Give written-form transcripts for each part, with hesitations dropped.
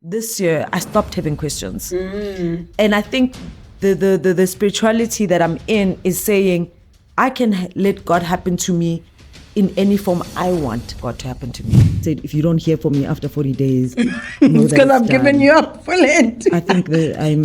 this year I stopped having questions. And I think the spirituality that I'm in is saying I can let God happen to me in any form I want God to happen to me. Said, if you don't hear from me after 40 days, it's because I've given you up full end. I think that For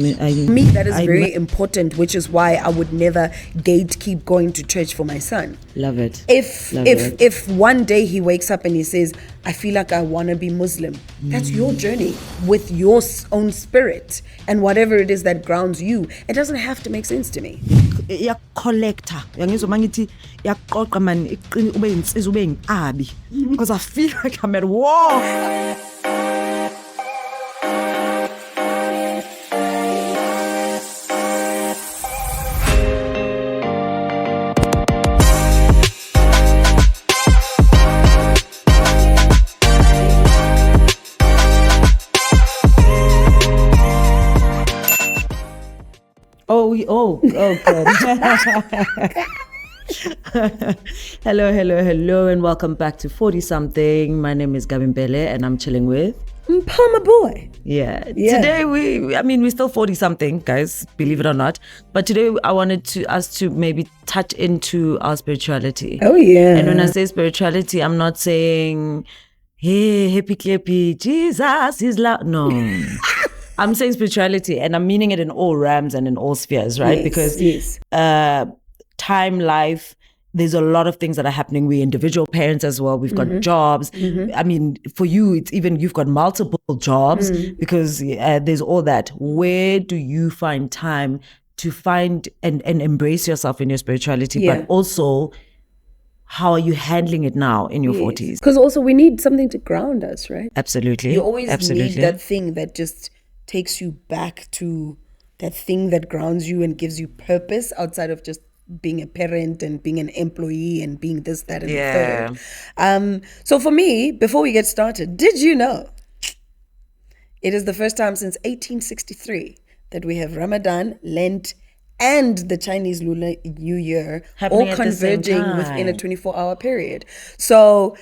me, that is very important, which is why I would never gatekeep going to church for my son. Love it. If one day he wakes up and he says, I feel like I want to be Muslim, that's your journey with your own spirit and whatever it is that grounds you. It doesn't have to make sense to me. Ya collector yangizwa mangithi yaqoqa man iqini ube insizwa ube ngiabi because I feel like I'm at war. Good. Hello, and welcome back to 40 something. My name is Gabi Mbele, and I'm chilling with Maboi. Yeah. Today we're still 40 something, guys, believe it or not. But today I wanted us to maybe touch into our spirituality. Oh yeah. And when I say spirituality, I'm not saying, hey, happy clappy, Jesus is loud. No. I'm saying spirituality, and I'm meaning it in all realms and in all spheres, right? Yes, Time, life, there's a lot of things that are happening. We're individual parents as well. We've got jobs. I mean, for you, it's even you've got multiple jobs because there's all that. Where do you find time to find and embrace yourself in your spirituality, but also how are you handling it now in your 40s? Because also we need something to ground us, right? Absolutely. You always need that thing that just takes you back to that thing that grounds you and gives you purpose outside of just being a parent and being an employee and being this, that, and the third. So for me, before we get started, did you know it is the first time since 1863 that we have Ramadan, Lent, and the Chinese Lunar New Year happening all converging within a 24-hour period. So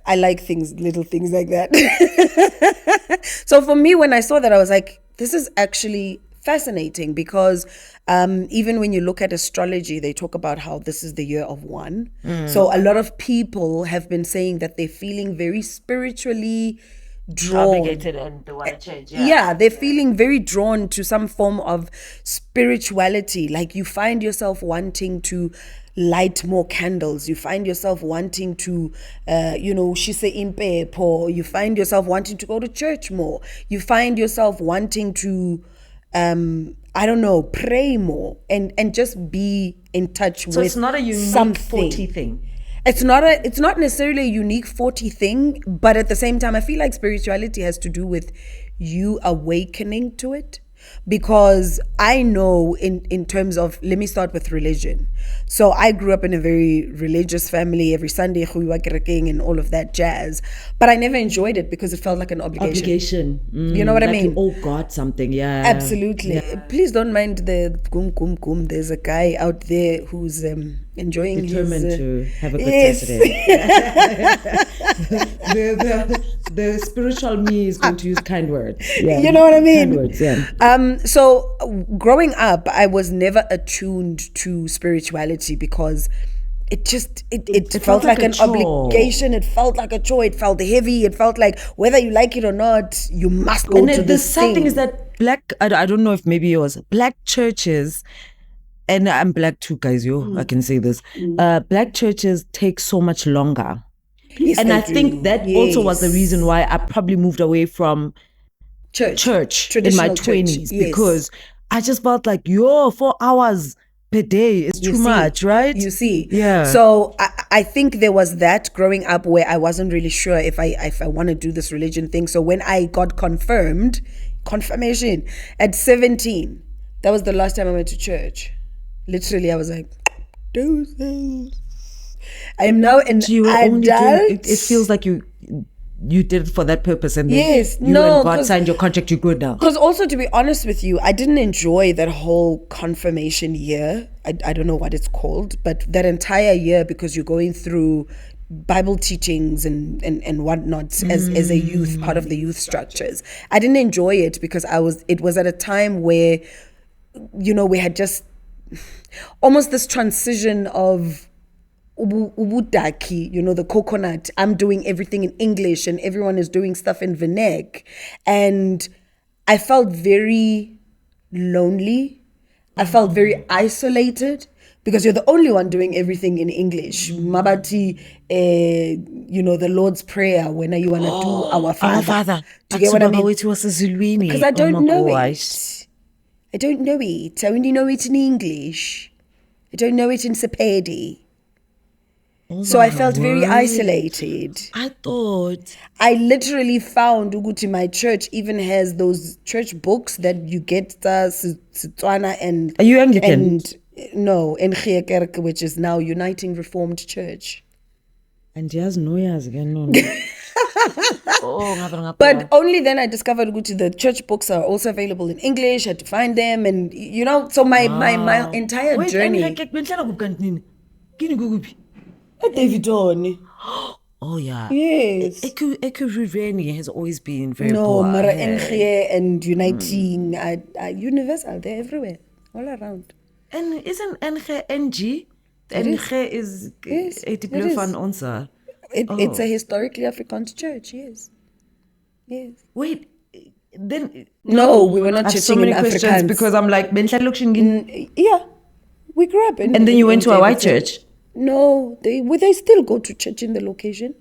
I like little things like that. So for me, when I saw that, I was like, this is actually fascinating because even when you look at astrology, they talk about how this is the year of one. So a lot of people have been saying that they're feeling very spiritually drawn. Obligated and they want to change. They're feeling very drawn to some form of spirituality. Like you find yourself wanting to light more candles. You find yourself wanting to, Mpho. You find yourself wanting to go to church more. You find yourself wanting to, pray more and just be in touch with something. So it's not a unique 40 thing. It's not necessarily a unique 40 thing, but at the same time, I feel like spirituality has to do with you awakening to it. Because I know in terms of, let me start with religion. So I grew up in a very religious family. Every Sunday, and all of that jazz. But I never enjoyed it because it felt like an obligation. You know what I mean? You owe God something, yeah. Absolutely. Yeah. Please don't mind the kum. There's a guy out there who's enjoying determined to have a good Saturday. the spiritual me is going to use kind words. Yeah. You know what I mean? Kind words, yeah. So growing up, I was never attuned to spirituality because it felt like an obligation. It felt like a chore. It felt heavy. It felt like whether you like it or not, you must go to this thing. The sad thing is that I don't know if maybe it was black churches, and I'm black too, guys, I can say this. Black churches take so much longer. Yes, and I think that also was the reason why I probably moved away from church in my 20s, because I just felt like 4 hours per day is too much, right? You see, yeah. So I think there was that growing up where I wasn't really sure if I want to do this religion thing. So when I got confirmation at 17, that was the last time I went to church. Literally, I was like, deuces. I am now an adult. It feels like you did it for that purpose, and then and God signed your contract, you're good now. Because also, to be honest with you, I didn't enjoy that whole confirmation year. I don't know what it's called, but that entire year, because you're going through Bible teachings and whatnot as a youth, part of the youth structures. I didn't enjoy it because it was at a time where, we had just almost this transition of ubudaki, the coconut. I'm doing everything in English and everyone is doing stuff in Vernec. And I felt very lonely. I felt very isolated because you're the only one doing everything in English. Mabati, the Lord's Prayer, when you want to do our Father. Our Father. Do you get what I mean? Because I don't know it. I don't know it. I only know it in English. I don't know it in Sepedi. So I felt very isolated. I literally found Uguti, my church even has those church books that you get Setswana and... Are you Anglican? No, Mpho Kerk, which is now Uniting Reformed Church. And yes, no, yes, again, no. But only then I discovered Uguti, the church books are also available in English. I had to find them and, so my entire journey... David Tony. Oh yeah. Yes. Eku has always been very no, poor. Mara Mpho and Uniting are universal. They're everywhere, all around. And isn't Mpho NG? Mpho is a diploma van ons. It's a historically Afrikaans church. Yes. Yes. Wait. Then no, we were not teaching so many questions Afrikaans. Because I'm like, yeah, we grew up in. And then you went to a white church. No, they still go to church in the location.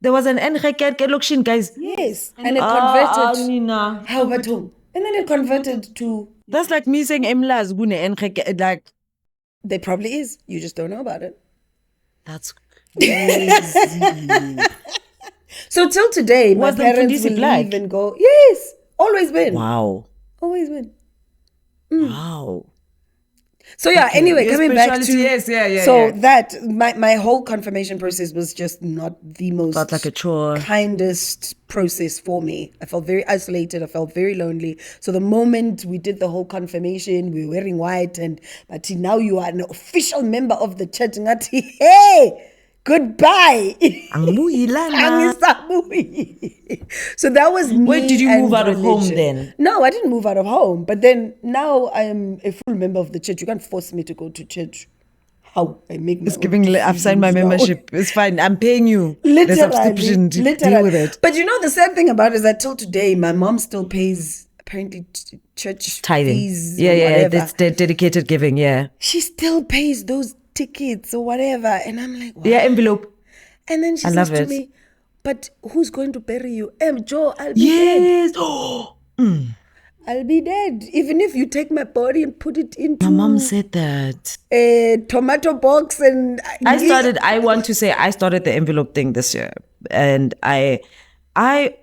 There was an Mpho location, guys. Yes, and it converted. How about home? And then it converted to. That's like me saying Emla's gune Mpho like. There probably is. You just don't know about it. That's crazy. So till today, my parents will leave and go. Yes, always been. Wow. Always been. Wow. So yeah, okay. Anyway, coming back to yeah. That my whole confirmation process was just not the most felt like a chore. Kindest process for me. I felt very isolated. I felt very lonely. So the moment we did the whole confirmation, we were wearing white, but now you are an official member of the church. Hey, goodbye. So that was me. Wait, did you move out of home then? No, I didn't move out of home. But then now I am a full member of the church. You can't force me to go to church. How? I make my I've signed my membership. It's fine. I'm paying you the subscription to deal with it. But the sad thing about it is that till today, my mom still pays apparently church tithing. Fees. Yeah. That's dedicated giving. Yeah. She still pays those tickets or whatever, and I'm like, wow. Yeah, envelope. And then she says to me, but who's going to bury you? Joe, I'll be dead. I'll be dead. Even if you take my body and put it into... My mom said that. A tomato box and... I started the envelope thing this year. And I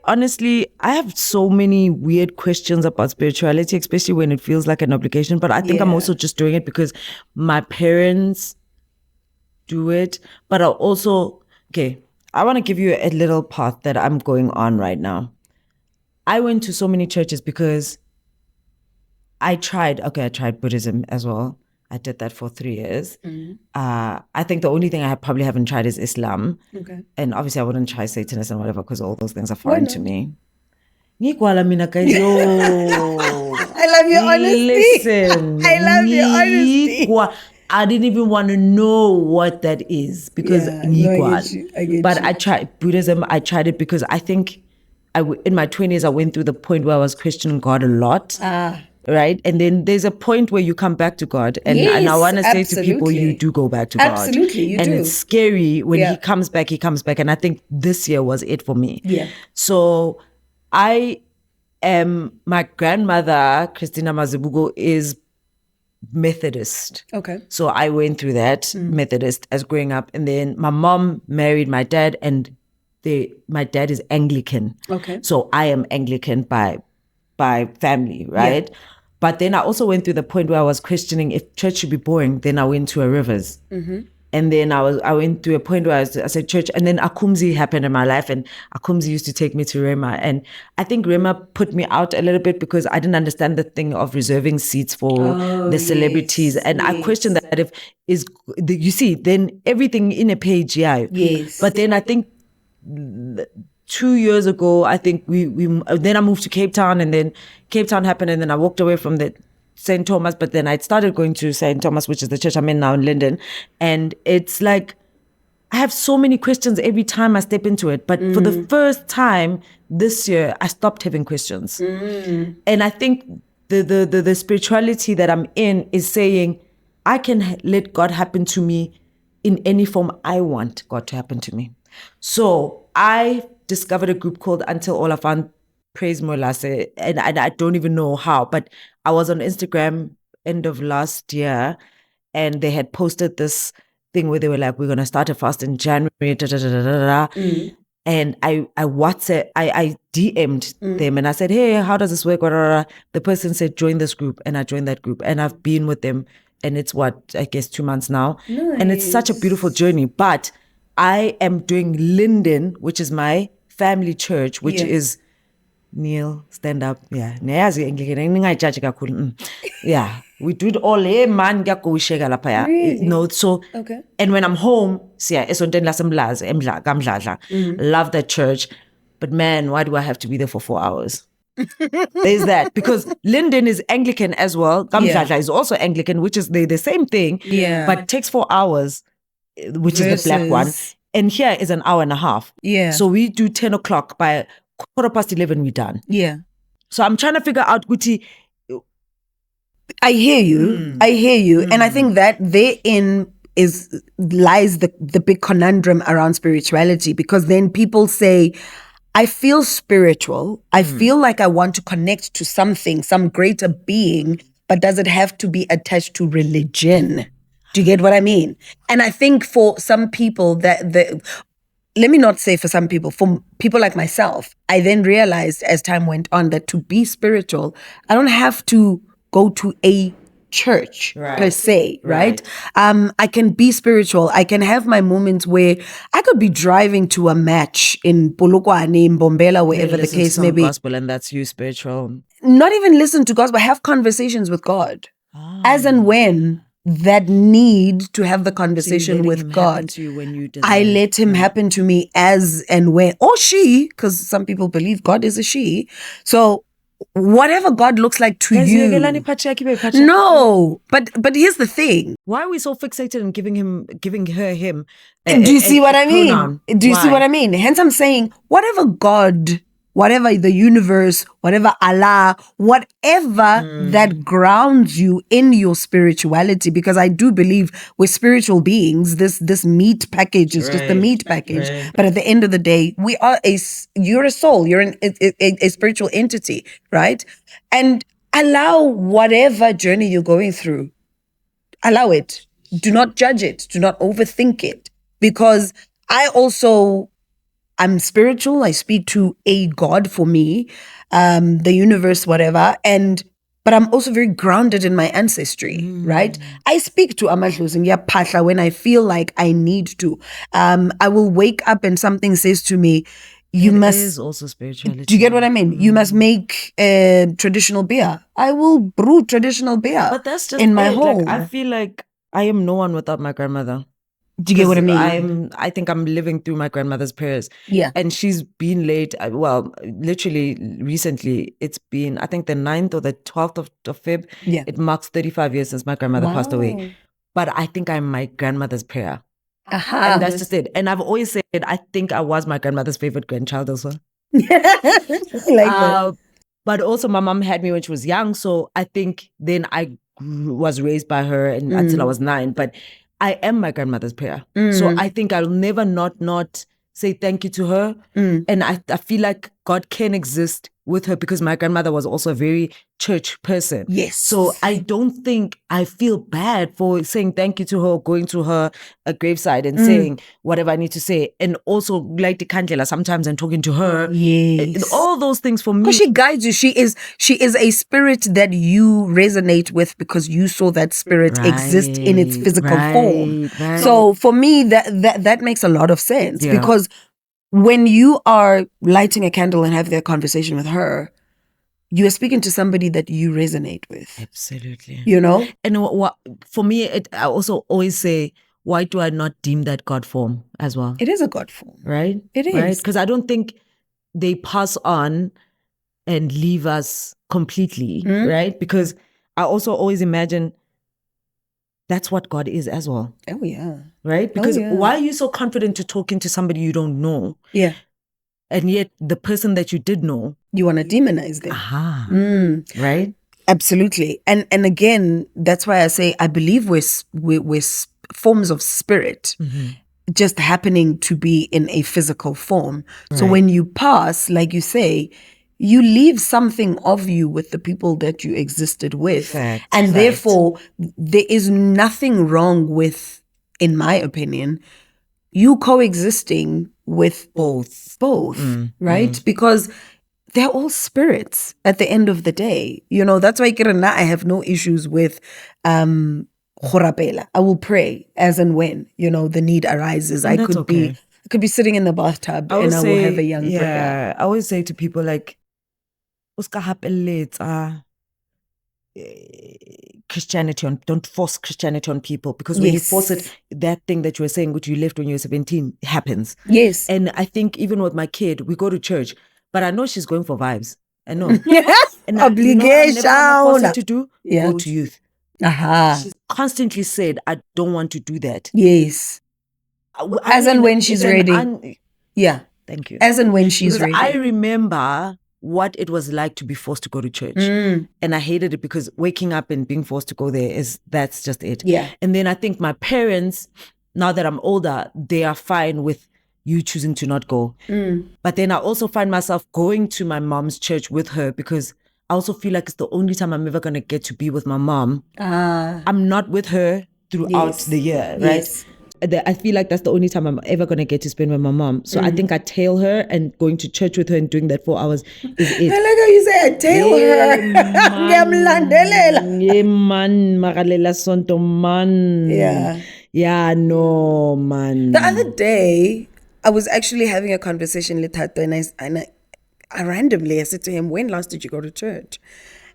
honestly, I have so many weird questions about spirituality, especially when it feels like an obligation. But I think I'm also just doing it because my parents do it. But I also... Okay, I want to give you a little path that I'm going on right now. I went to so many churches because I tried Buddhism as well. I did that for 3 years. Mm-hmm. I think the only thing I probably haven't tried is Islam. Okay. And obviously I wouldn't try Satanism and whatever because all those things are foreign to me. I love your honesty. Listen. I love your honesty. I didn't even want to know what that is because I get you. But I tried Buddhism. I tried it because I think in my 20s, I went through the point where I was questioning God a lot. Right? And then there's a point where you come back to God. And I want to say to people, you do go back to God. Absolutely, you do. And it's scary when he comes back. And I think this year was it for me. Yeah. So my grandmother, Christina Mazibugo, is Methodist. Okay. So I went through that Methodist as growing up. And then my mom married my dad and my dad is Anglican. Okay. So I am Anglican by family, right? Yeah. But then I also went through the point where I was questioning if church should be boring. Then I went to a Rivers. Mm-hmm. And then I went through a point where I said church, and then Akumzi happened in my life, and Akumzi used to take me to Rema. And I think Rema put me out a little bit because I didn't understand the thing of reserving seats for the celebrities. And I questioned that you see, then everything in a page, yeah. Yes. But then I think 2 years ago, I think we then I moved to Cape Town, and then Cape Town happened, and then I walked away from the St. Thomas, but then I started going to St. Thomas, which is the church I'm in now in Linden. And it's like, I have so many questions every time I step into it. But for the first time this year, I stopped having questions. And I think the spirituality that I'm in is saying, I can let God happen to me in any form I want God to happen to me. So I discovered a group called Until All I Found Praise Molase, and I don't even know how, but I was on Instagram end of last year, and they had posted this thing where they were like, we're going to start a fast in January, and I DM'd them, and I said, hey, how does this work? The person said, join this group, and I joined that group, and I've been with them, and it's I guess 2 months now. Nice. And it's such a beautiful journey. But I am doing Linden, which is my family church, which is Neil, stand up. Yeah. Yeah. We do it all. Hey, man, Really? no, so, Okay. And when I'm home, love that church. But man, why do I have to be there for 4 hours? There's that. Because Linden is Anglican as well. Gamdladla is also Anglican, which is the same thing. Yeah. But takes 4 hours, which is the black one. And here is an hour and a half. Yeah. So we do 10 o'clock. By 11:15, we're done. Yeah. So I'm trying to figure out, Guti. I hear you. I hear you. And I think that therein lies the big conundrum around spirituality, because then people say, I feel spiritual. I feel like I want to connect to something, some greater being, but does it have to be attached to religion? Do you get what I mean? And I think for some people let me not say for some people, for people like myself, I then realized as time went on that to be spiritual, I don't have to go to a church per se, right? I can be spiritual. I can have my moments where I could be driving to a match in Polokwane, in Mbele, wherever the case may be. Gospel, and that's you spiritual. Not even listen to gospel, have conversations with God. As and when that need to have the conversation with God, I let him happen to me as and when, or she, because some people believe God is a she. So whatever God looks like to you. No, but here's the thing. Why are we so fixated on giving him? Do you see what I mean? Do you see what I mean? Hence I'm saying, whatever God, whatever the universe, whatever Allah, whatever that grounds you in your spirituality, because I do believe we're spiritual beings. This meat package is just the meat package. But at the end of the day, you're a soul. You're a spiritual entity, right? And allow whatever journey you're going through. Allow it. Do not judge it. Do not overthink it. Because I'm spiritual. I speak to a God for me, the universe, whatever. But I'm also very grounded in my ancestry, right? I speak to Amadlozi Pasha when I feel like I need to. I will wake up and something says to me, you must. It is also spirituality. Do you get what I mean? You must make traditional beer. I will brew traditional beer. But that's just in my home. Like, I feel like I am no one without my grandmother. Do you get what I mean? I think I'm living through my grandmother's prayers. Yeah. And she's been late. Well, literally recently, it's been, I think the 9th or the 12th of Feb. Yeah. It marks 35 years since my grandmother passed away. But I think I'm my grandmother's prayer. And that's just it. And I've always said, I think I was my grandmother's favorite grandchild as well. That. But also my mom had me when she was young. So I think then I was raised by her until I was 9. But I am my grandmother's prayer. So I think I'll never not say thank you to her. And I feel like God can exist with her because my grandmother was also a very church person. Yes. So I don't think I feel bad for saying thank you to her, going to her graveside and saying whatever I need to say. And also like the Kandlela sometimes and talking to her. Yes. All those things for me. Because she guides you. She is a spirit that you resonate with because you saw that spirit exist in its physical form. Right. So for me, that makes a lot of sense because when you are lighting a candle and have that conversation with her, you are speaking to somebody that you resonate with. Absolutely. You know? And for me, I also always say, why do I not deem that God form as well? It is a God form. Right? It is. Right? Because I don't think they pass on and leave us completely, right? Because I also always imagine that's what God is as well. Oh, yeah. Right? Because why are you so confident to talking to somebody you don't know? Yeah. And yet the person that you did know, you want to demonize them. Aha. Right? Absolutely. And again, that's why I say I believe we're forms of spirit just happening to be in a physical form. So when you pass, like you say, you leave something of you with the people that you existed with. And therefore, there is nothing wrong with, in my opinion, you coexisting with both, right? Because they're all spirits at the end of the day. You know, that's why I have no issues with khorapela. I will pray as and when, the need arises. I could be sitting in the bathtub and I will have a young prayer. I always say to people like, Christianity don't force Christianity on people, because when you force it, that thing that you were saying, which you left when you were 17, happens. Yes. And I think even with my kid, we go to church, but I know she's going for vibes. I know. And obligation. I force her to do, go to youth. She's constantly said, I don't want to do that. Yes. As and when she's ready. Yeah. Thank you. As and when she's ready. I remember what it was like to be forced to go to church. And I hated it because waking up and being forced to go there that's just it. Yeah. And then I think my parents, now that I'm older, they are fine with you choosing to not go. But then I also find myself going to my mom's church with her because I also feel like it's the only time I'm ever going to get to be with my mom. I'm not with her throughout the year, right? Yes. I feel like that's the only time I'm ever going to get to spend with my mom. So I think I tail her, and going to church with her and doing that 4 hours is it. I like how you say I tail her. Yeah, no, man. The other day, I was actually having a conversation with Tato, and I randomly said to him, when last did you go to church?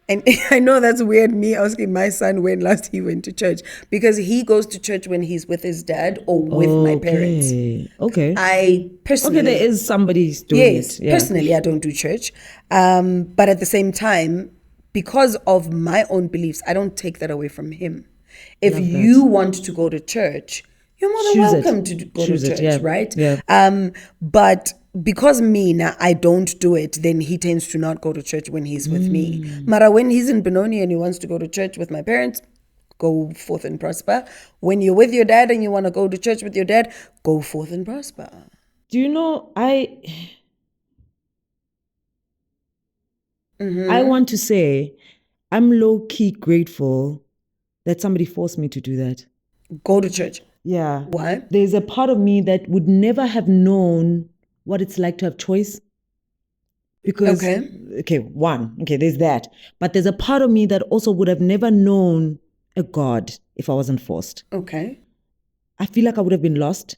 And I know that's weird, me asking my son when last he went to church, because he goes to church when he's with his dad or with my parents. Okay. I personally... Okay, there is somebody doing it. Yes, personally, I don't do church. But at the same time, because of my own beliefs, I don't take that away from him. If you want to go to church, you're more than welcome to go to church, right? Yeah. But because me now, I don't do it, then he tends to not go to church when he's with me. Mara, when he's in Benoni and he wants to go to church with my parents, go forth and prosper. When you're with your dad and you want to go to church with your dad, go forth and prosper. Do you know, I want to say I'm low-key grateful that somebody forced me to do that. Go to church. Yeah. Why? There's a part of me that would never have known what it's like to have choice. Because, there's that. But there's a part of me that also would have never known a God if I wasn't forced. Okay. I feel like I would have been lost.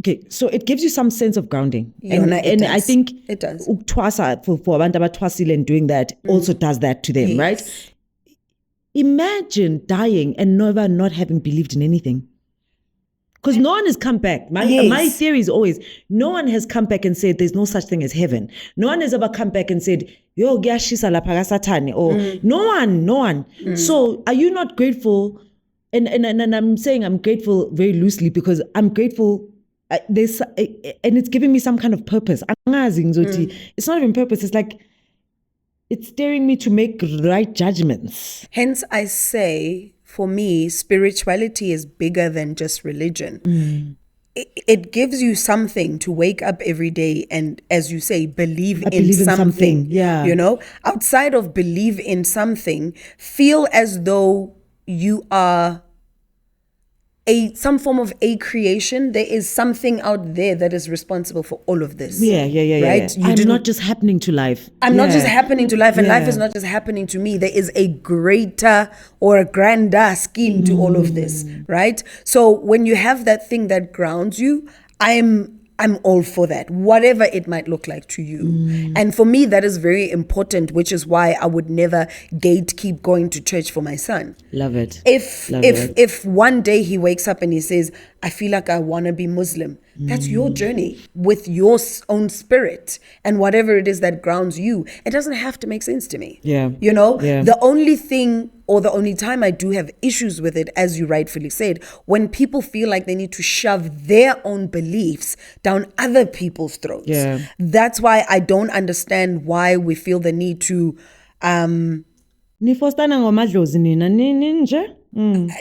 Okay, so it gives you some sense of grounding. And I think it does. Uktwasa, for abantu abatwasile and doing that also does that to them, right? Imagine dying and never not having believed in anything. Because no one has come back. My theory is always, no one has come back and said there's no such thing as heaven. No one has ever come back and said, yo, gyashisa lapha kasatani, or no one. So are you not grateful? And I'm saying I'm grateful very loosely because I'm grateful. And it's giving me some kind of purpose. It's not even purpose. It's like, it's steering me to make right judgments. Hence, I say, for me, spirituality is bigger than just religion. it gives you something to wake up every day and, as you say, believe in believe in something. something, yeah. You know, outside of believe in something, feel as though you are some form of a creation. There is something out there that is responsible for all of this. Yeah. Right? I'm not just happening to life. I'm not just happening to life, and life is Yeah. not just happening to me. There is a greater or a grander scheme to all of this, right? So when you have that thing that grounds you, I'm all for that, whatever it might look like to you. And for me, that is very important, which is why I would never gatekeep going to church for my son. Love it. If one day he wakes up and he says, I feel like I want to be Muslim, that's your journey with your own spirit and whatever it is that grounds you. It doesn't have to make sense to me. Yeah. You know, Yeah. the only thing or the only time I do have issues with it, as you rightfully said, when people feel like they need to shove their own beliefs down other people's throats. Yeah. That's why I don't understand why we feel the need to, Nifostana ngomadlozi nina nje.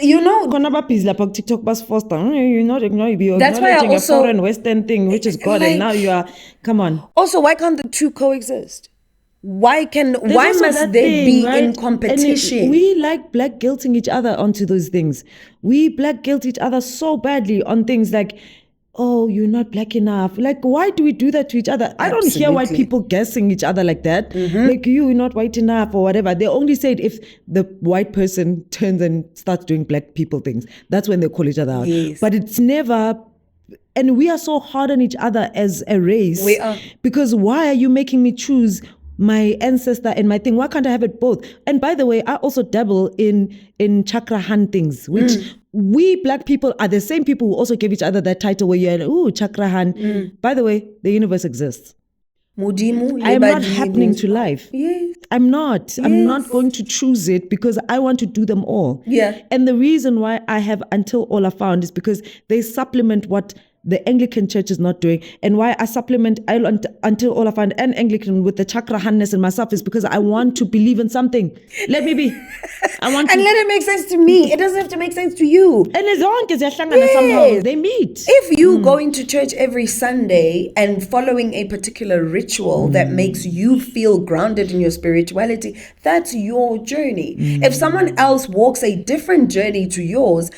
you know, Khona babhizi lapha ku TikTok basifoster. You're not you're That's why I acknowledging also- a foreign Western thing, which is God, and now you are. Come on. also, why can't the two coexist? Why There's must also they that be thing, right? in competition? And we like black guilting each other onto those things. We black guilt each other so badly on things like, oh, you're not black enough. Like, why do we do that to each other? I don't hear white Absolutely. people guessing each other like that. Like, you're not white enough or whatever. They only say it if the white person turns and starts doing black people things. That's when they call each other out. Yes. But it's never... And we are so hard on each other as a race. We are. Because why are you making me choose my ancestor and my thing? Why can't I have it both? And by the way, I also dabble in chakra han things, which we black people are the same people who also give each other that title where you're like, ooh, chakra han. By the way, the universe exists. Mudimu, I am not lebadimu. happening to life. Yes. I'm not. I'm not going to choose it because I want to do them all. Yeah. And the reason why I have Until All Are Found is because they supplement what the Anglican Church is not doing, and why I supplement Until All Are Found and Anglican with the chakra hanness in myself is because I want to believe in something. Let me be. I want to. And let it make sense to me. It doesn't have to make sense to you. And as long as somehow they meet. If you going to church every Sunday and following a particular ritual that makes you feel grounded in your spirituality, that's your journey. If someone else walks a different journey to yours,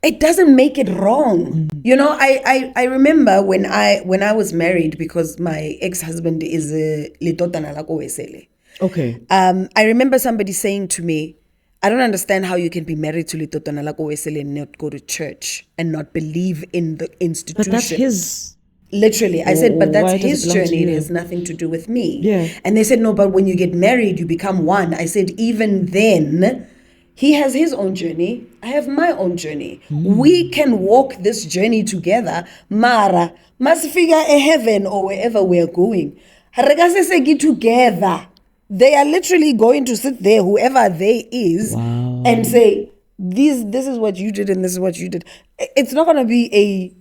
it doesn't make it wrong. You know, I remember when I was married, because my ex-husband is a litotana lako wesele. Okay. I remember somebody saying to me, I don't understand how you can be married to litotana lako wesele and not go to church and not believe in the institution. But that's his. Literally, I said, but Why that's does it his belong to journey. It you? has nothing to do with me. Yeah. And they said, no, but when you get married, you become one. I said, even then, he has his own journey. I have my own journey. We can walk this journey together. Mara, must figure a heaven or wherever we are going. Harekaseseki together. They are literally going to sit there, whoever they is, and say, this is what you did and this is what you did. It's not going to be a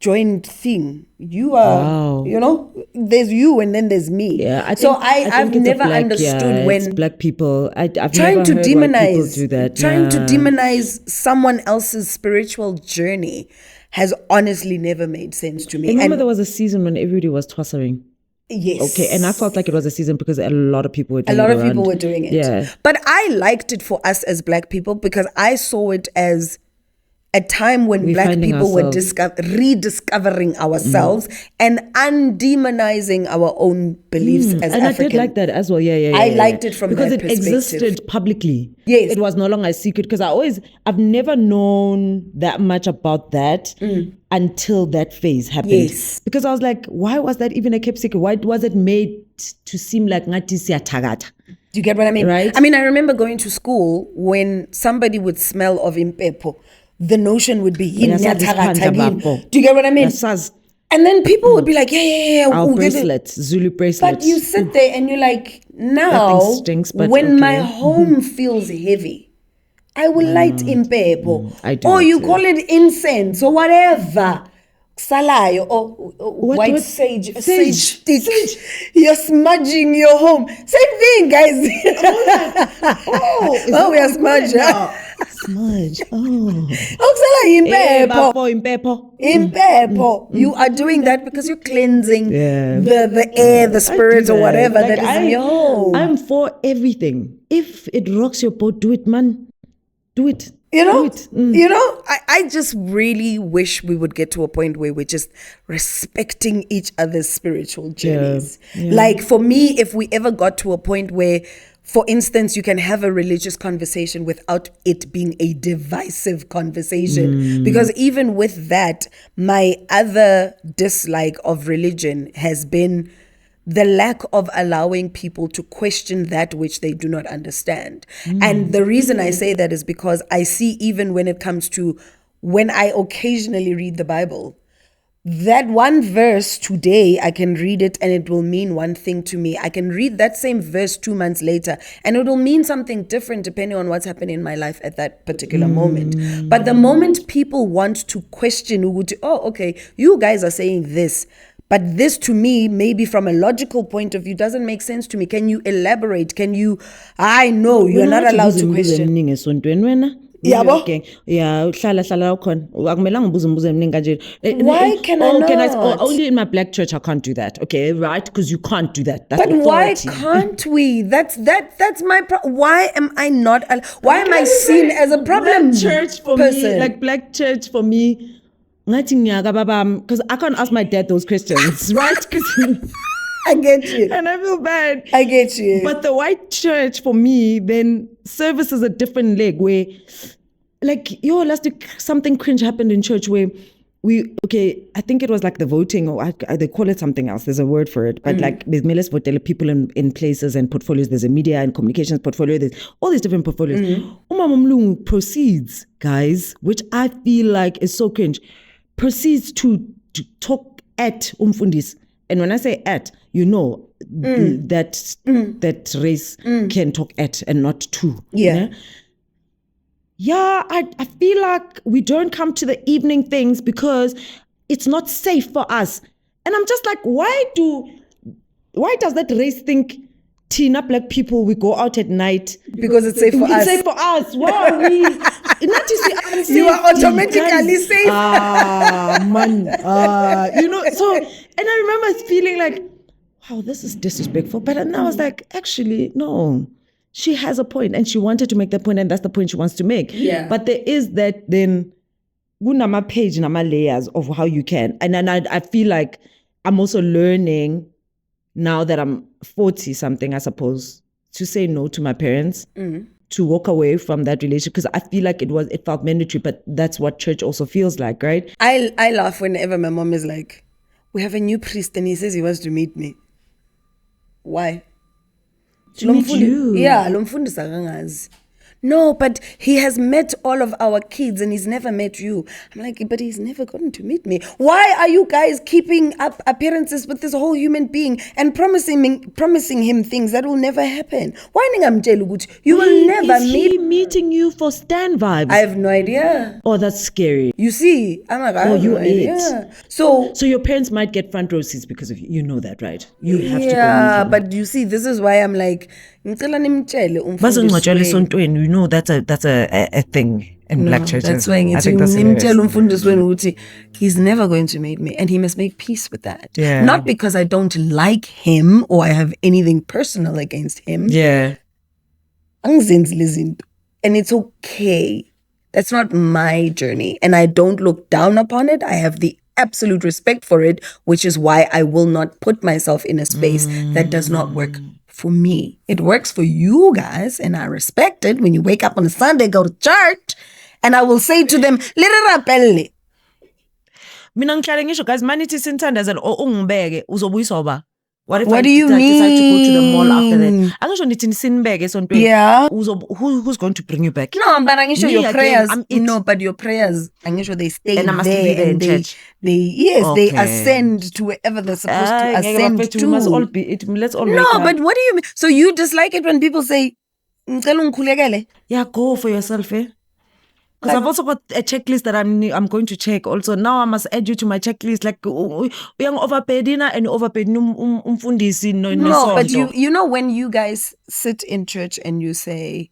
joint thing. You are, you know, there's you and then there's me. Yeah, I've think it's never a black, understood when it's black people. I've trying never to heard white people demonize, do that. trying to demonize someone else's spiritual journey has honestly never made sense to me. Remember, And there was a season when everybody was twassering. yes, Okay, and I felt like it was a season because a lot of people were doing a lot it of people around. were doing it. Yeah. But I liked it for us as black people because I saw it as a time when black finding people were ourselves. rediscovering ourselves and undemonizing our own beliefs as And African. I did like that as well. Yeah. I liked it from because that it perspective. existed publicly. Yes. It was no longer a secret because I've never known that much about that until that phase happened. Yes. Because I was like, why was that even a kept secret? Why was it made to seem like ngati siyathagatha? Do you get what I mean? Right. I mean, I remember going to school when somebody would smell of Mpho, the notion would be Yasazi "Nyathakatha isiphandla yini." bapho. Do you get what I mean? Yasazi. And then people would be like, yeah. Our we'll get it. bracelets, Zulu bracelets. But you sit there and you're like, now, That thing stinks, but when my okay. home feels heavy, I will light Mpho. I do Or that you too. call it incense or whatever. Salayo or white what? sage Sage. stick. You're smudging your home. Same thing, guys. Oh, Oh, we are smudging. Much. Oh. Impepho. You are doing that because you're cleansing the air, the spirits, or whatever that is in your home. I'm for everything. If it rocks your boat, do it, man. Do it. You know, do it. I just really wish we would get to a point where we're just respecting each other's spiritual journeys. Yeah. Like for me, if we ever got to a point where, for instance, you can have a religious conversation without it being a divisive conversation. Because even with that, my other dislike of religion has been the lack of allowing people to question that which they do not understand. And the reason I say that is because I see, even when it comes to when I occasionally read the Bible, that one verse today, I can read it and it will mean one thing to me. I can read that same verse 2 months later and it will mean something different depending on what's happening in my life at that particular moment. But the moment people want to question, oh, okay, you guys are saying this, but this to me, maybe from a logical point of view, doesn't make sense to me. Can you elaborate? Can you, I know you're not allowed to question. Yabo? Yeah, why can I not? Only in my black church I can't do that. Okay, right? Because you can't do that. That's but authority. Why can't we? That's my why am I not? Why am I seen as a problem? Black church for person? Me, like black church for me. Because I can't ask my dad those questions, right? I get you. And I feel bad. I get you. But the white church for me, then service is a different leg where, like, last week something cringe happened in church where I think it was like the voting, or they call it something else. There's a word for it. But like, there's Meles Votele people in places and portfolios. There's a media and communications portfolio. There's all these different portfolios. Umamumlungu proceeds, guys, which I feel like is so cringe, proceeds to talk at umfundis. And when I say at, that race can talk at and not to. Yeah. Yeah, I feel like we don't come to the evening things because it's not safe for us. And I'm just like, why does that race think Tina black people, we go out at night? Because it's safe for us. It's safe for us. Why are we? Not to say unsafe. You are automatically safe. Man. So, and I remember feeling like, wow, this is disrespectful. But then I was like, actually, no. She has a point and she wanted to make that point and that's the point she wants to make. Yeah. But there is that then, nama page, nama layers of how you can. And then I feel like I'm also learning now that I'm 40 something, I suppose, to say no to my parents, to walk away from that relationship, because I feel like it felt mandatory, but that's what church also feels like, right? I laugh whenever my mom is like, we have a new priest and he says he wants to meet me. Why? To meet you. Yeah, lomfundisa kangazi. No, but he has met all of our kids and he's never met you. I'm like, but he's never gotten to meet me. Why are you guys keeping up appearances with this whole human being and promising him things that will never happen? Why you will never meet? Is he meeting you for stand vibes? I have no idea. Oh, that's scary. You see, I'm like, I have no idea. So your parents might get front row seats because of you. You know that, right? You have to go. Yeah, but you see, this is why I'm like, you know that's a thing in black churches. That's why I think that's he's never going to meet me and he must make peace with that. Yeah. Not because I don't like him or I have anything personal against him. Yeah. And it's okay. That's not my journey and I don't look down upon it. I have the absolute respect for it, which is why I will not put myself in a space that does not work for me. It works for you guys and I respect it. When you wake up on a Sunday, go to church, and I will say to them, "Lirapelle." Mina ngihlale ngisho guys, manithi sinthandazela ungibeke uzobuyiswa. What do you mean? Decide to go to the mall after that? Angisho nithi sinibeke esontweni. Yeah. Who's going to bring you back? No, but angisho your prayers. No, but your prayers, angisho they stay and I must there be there in and church. They ascend to wherever they're supposed to ascend to. Let's all No, but what do you mean? So you dislike it when people say, yeah, go for yourself, eh? Because I've also got a checklist that I'm going to check. Also, now I must add you to my checklist. Like, yang overpaidina and overpaid umfundisi. No, but you know when you guys sit in church and you say,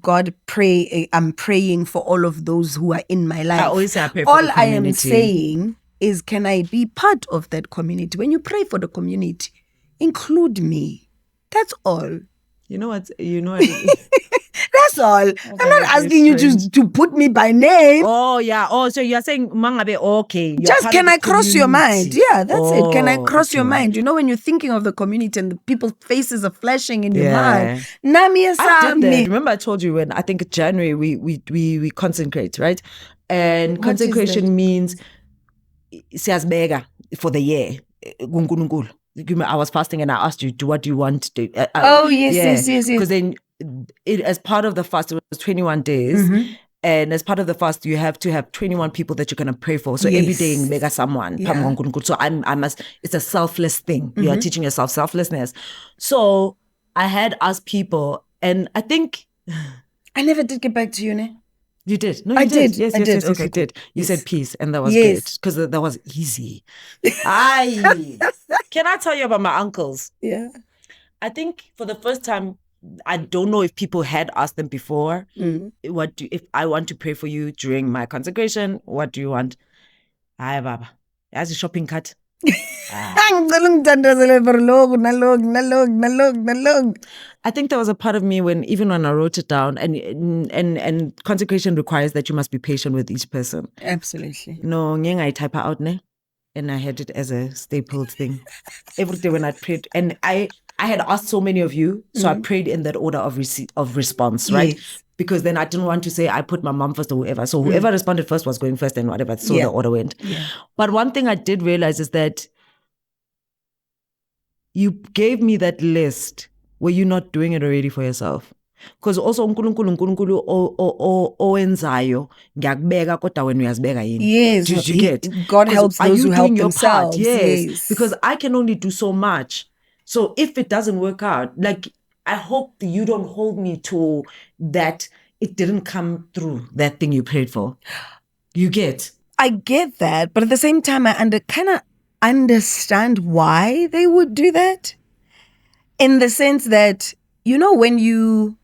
God, I'm praying for all of those who are in my life. I always say I pray for all the I am community. saying is, can I be part of that community? When you pray for the community, include me. That's all. You know what? That's all. I'm not asking you to put me by name. Oh, yeah. Oh, so you're saying, Mangabe, okay. Just can I cross your mind? Yeah, that's it. Can I cross your okay. mind? You know, when you're thinking of the community and the people's faces are flashing in your mind. I did that. Remember I told you when I think January we consecrate, right? And consecration means siyazibeka for the year. I was fasting and I asked you, what do you want to do? Yes. Because then as part of the fast, it was 21 days. Mm-hmm. And as part of the fast, you have to have 21 people that you're going to pray for. So every day, mega someone. Yeah. So I must, it's a selfless thing. You are teaching yourself selflessness. So I had asked people, and I think I never did get back to you, ne? You did. No, you did. Yes, okay, you did. You said peace, and that was good because that was easy. Can I tell you about my uncles? Yeah. I think for the first time, I don't know if people had asked them before. If I want to pray for you during my consecration, what do you want? Hi, Baba. As a shopping cart. I think there was a part of me even when I wrote it down, and consecration requires that you must be patient with each person. Absolutely. No, I type out ne, and I had it as a stapled thing. Every day when I prayed, and I had asked so many of you, so I prayed in that order of response, right? Yes. Because then I didn't want to say I put my mom first or whoever. So whoever responded first was going first and whatever. So the order went. Yeah. But one thing I did realize is that you gave me that list. Were you not doing it already for yourself? Because also uNkulunkulu owenzayo ngiyakubeka kodwa wena uyazibeka yini. Yes. Did you get? God helps those who help themselves. Yes. Because I can only do so much. So if it doesn't work out, like I hope that you don't hold me to that it didn't come through, that thing you prayed for. You get? I get that, but at the same time I kind of understand why they would do that. In the sense that, you know, when you,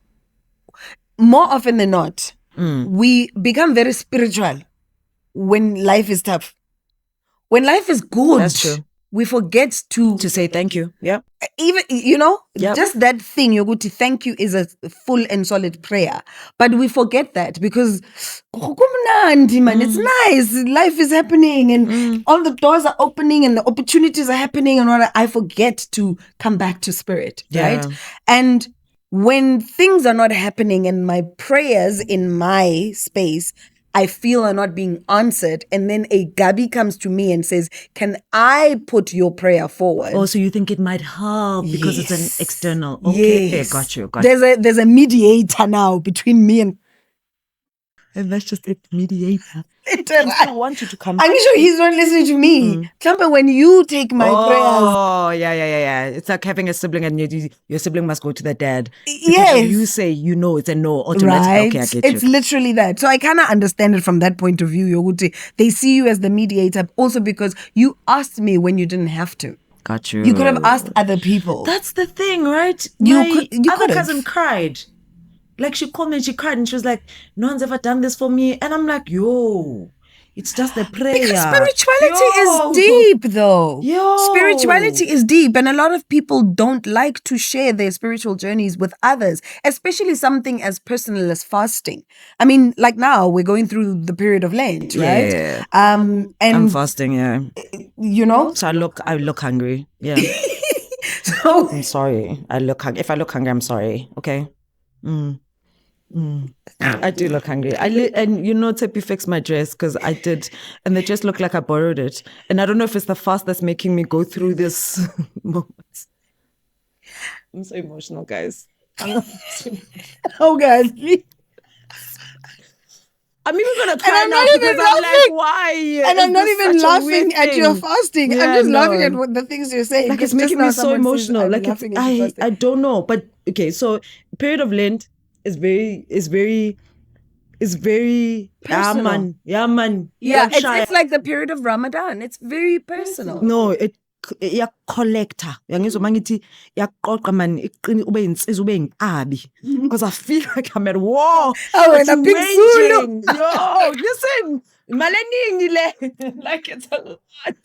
more often than not, we become very spiritual when life is tough. When life is good, that's true. We forget to say thank you. Yeah. Even, you know, just that thing, Yoguti, thank you is a full and solid prayer. But we forget that because it's nice. Life is happening and all the doors are opening and the opportunities are happening and all. I forget to come back to spirit, right? And when things are not happening and my prayers in my space, I feel are not being answered, and then a Gabi comes to me and says, can I put your prayer forward? Oh, so you think it might help because it's an external. Okay, yes. Got you. There's a mediator now between me and that's just it, mediator. I want you to come. I'm sure he's not listening to me. But when you take my prayers. Oh, yeah. It's like having a sibling and your sibling must go to the dad. Yes. You say, it's a no, automatically. Right. Okay, I get it's literally that. So I kind of understand it from that point of view, Yoguti. They see you as the mediator also because you asked me when you didn't have to. Got you. You could have asked other people. That's the thing, right? My other cousin cried. Like she called me and she cried and she was like, no one's ever done this for me. And I'm like, yo, it's just the prayer. Because spirituality is deep though. Spirituality is deep and a lot of people don't like to share their spiritual journeys with others, especially something as personal as fasting. I mean, like now we're going through the period of Lent, right? Yeah. And I'm fasting, yeah. You know? So I look hungry. Yeah. So I'm sorry. If I look hungry, I'm sorry. Okay. I do look hungry. And Tepi fixed my dress because I did, and the dress looked like I borrowed it. And I don't know if it's the fast that's making me go through this moment. I'm so emotional, guys. Oh, guys. I'm even gonna cry now because I'm like, why? And I'm not even laughing at your fasting. I'm just laughing at the things you're saying. Like it's making me so emotional. Like I don't know. But okay, so period of Lent is very personal. Yeah, man. Yeah, it's like the period of Ramadan. It's very personal. No, collector. Yangizwa mangithi yaqoqa man iqini ube insizwa ube inkabi. Because I feel like I'm at war. And a big Zulu. Yo, listen. Maleningi le. Like it's a lot.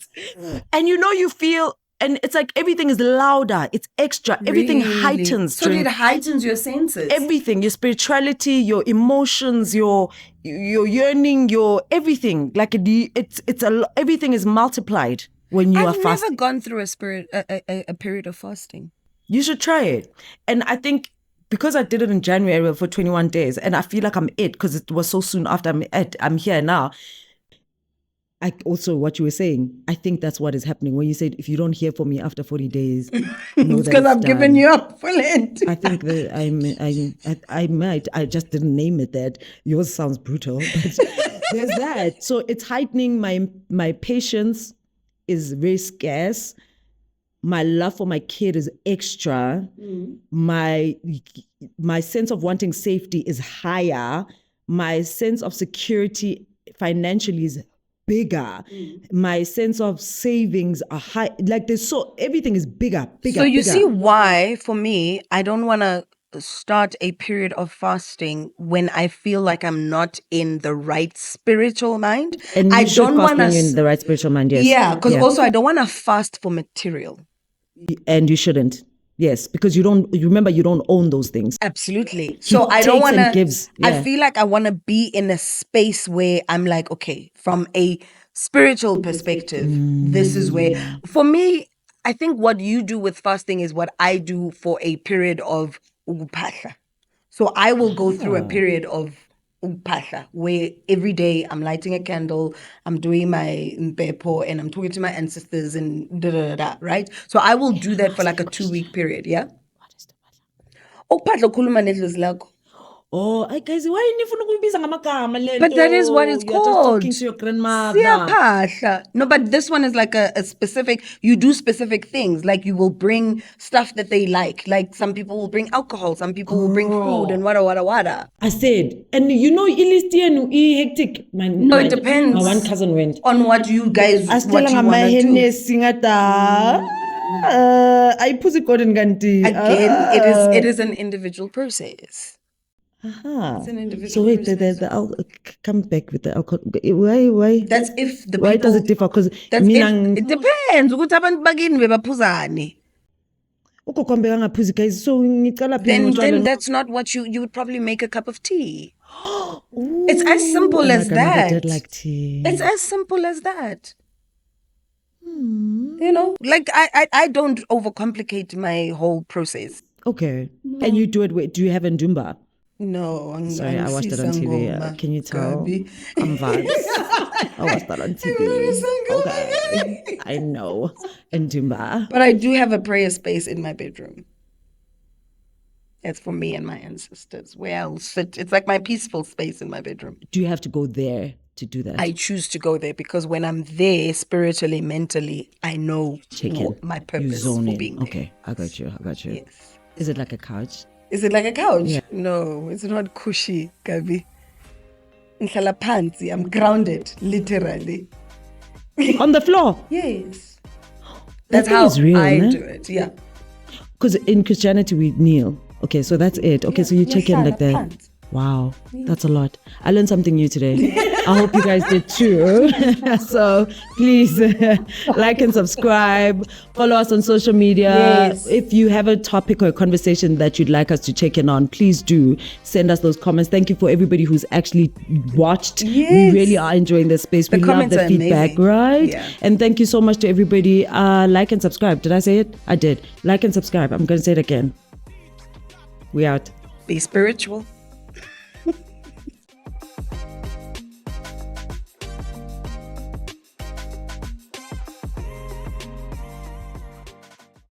And you feel, and it's like everything is louder. It's extra. Everything heightens. So it heightens your senses. Everything, your spirituality, your emotions, your yearning, your everything. Like everything is multiplied when you are fasting. I've never gone through a period of fasting. You should try it. And I think because I did it in January for 21 days, and I feel like I'm it because it was so soon after I'm here now. Also, what you were saying, I think that's what is happening. When you said, if you don't hear from me after 40 days, it's because I've given you up full end. I think that I just didn't name it that. Yours sounds brutal, but there's that. So it's heightening my patience is very scarce. My love for my kid is extra. My sense of wanting safety is higher. My sense of security financially is bigger. My sense of savings are high. Like everything is bigger. So you see why, for me, I don't want to start a period of fasting when I feel like I'm not in the right spiritual mind. And I don't want to in the right spiritual mind. Yes. Yeah, because also I don't want to fast for material. And you shouldn't. Yes, because you don't own those things. Absolutely. So I don't want to, yeah. I feel like I want to be in a space where I'm like, okay, from a spiritual perspective, this is where, for me, I think what you do with fasting is what I do for a period of ukupahla. So I will go through a period of ukupahla where every day I'm lighting a candle, I'm doing my Mpho, and I'm talking to my ancestors and right? So I will do that for like a 2-week period, yeah? Ukupahla ukhuluma nedlozi lakho. Oh, guys, why nifuna ukubiza ngamagama lento? But that is what it's You're called. just talking to your grandmother. Siyapahla. No, but this one is like a specific, you do specific things. Like you will bring stuff that they like. Like some people will bring alcohol, some people will bring food and wada. I said, and Ilistian hectic. No, it depends. My one cousin went. On what you guys, what you want to do. I put it in Ganti. Again, it is an individual process. It's an individual so wait, process. I'll come back with the alcohol. Why? That's if the why people, does it differ? Because it depends. Ukuthi abantu bakini bebaphuzani. Then that's not what you would probably make a cup of tea. Ooh, it's as simple as that. Did like tea. It's as simple as that. Like I don't overcomplicate my whole process. Okay. No. And you do it, do you have Ndumba? No. Sorry, I watched it on TV. Can you tell? I'm vibes. I watched that on TV. Okay. I know. Ndumba. But I do have a prayer space in my bedroom. It's for me and my ancestors where I'll sit. It's like my peaceful space in my bedroom. Do you have to go there to do that? I choose to go there because when I'm there, spiritually, mentally, I know my purpose for being there. Okay, I got you. Yes. Is it like a couch? Is it like a couch? Yeah. No, it's not cushy, Gabi. I'm grounded, literally. On the floor? Yes. That's how real, I do it, yeah. Because in Christianity, we kneel. Okay, so that's it. Okay, so you check in like that. Wow, that's a lot. I learned something new today. I hope you guys did too. So please like and subscribe. Follow us on social media. Yes. If you have a topic or a conversation that you'd like us to check in on, please do send us those comments. Thank you for everybody who's actually watched. Yes. We really are enjoying the space. We love the feedback, amazing. Right? Yeah. And thank you so much to everybody. Like and subscribe. Did I say it? I did. Like and subscribe. I'm going to say it again. We out. Be spiritual.